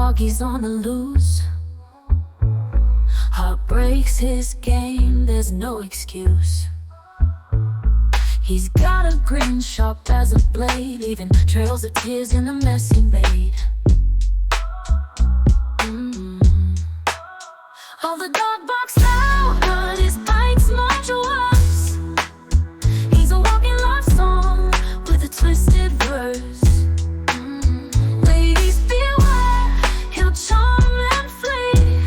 doggy's on the loose. Heart breaks his game, there's no excuse. He's got a grin sharp as a blade, leaving trails of tears in the mess he made. All the dog barks out, but his bites much worse. He's a walking love song with a twisted verse. Ladies beware, he'll charm and flee.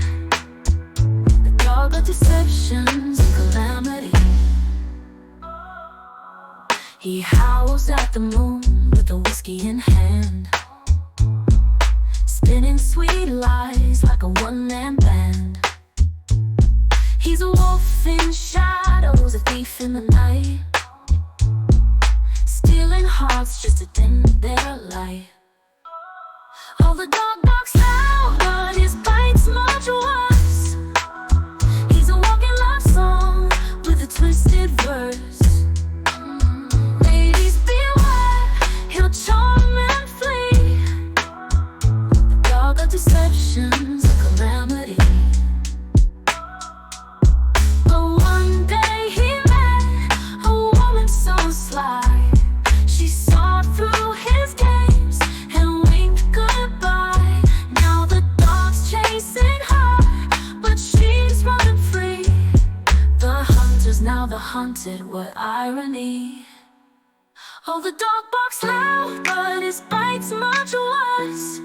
The dog of deception's a calamity. He howls at the moon with a whiskey in hand, spinning sweet lies like a one-man band. He's a wolf in shadows, a thief in the night, stealing hearts just to dim their light. All the dog barks out, but his bite's much worse. He's a walking love song with a twisted verse. Ladies beware, he'll charm and flee. The dog of deception's a calamity. Now the hunted, what irony. Oh, the dog barks loud, but his bite's much worse.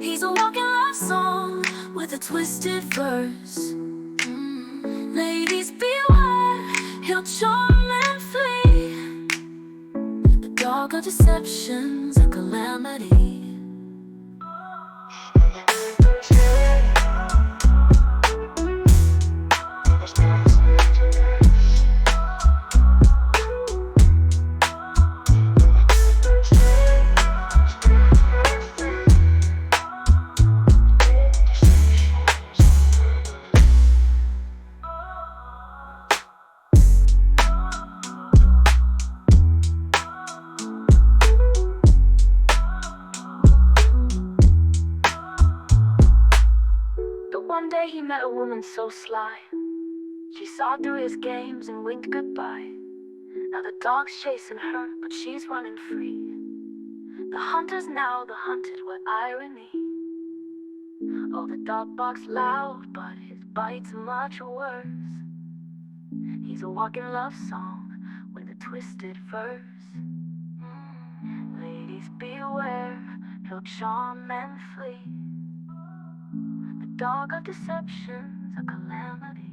He's a walking love song with a twisted verse. Ladies beware, he'll charm and flee. The dog of deception's a calamity. One day he met a woman so sly, she saw through his games and winked goodbye. Now the dog's chasing her, but she's running free. The hunter's now the hunted, what irony. Oh, the dog barks loud, but his bite's much worse. He's a walking love song with a twisted verse. Ladies beware, he'll charm and flee. The dog of deception's a calamity.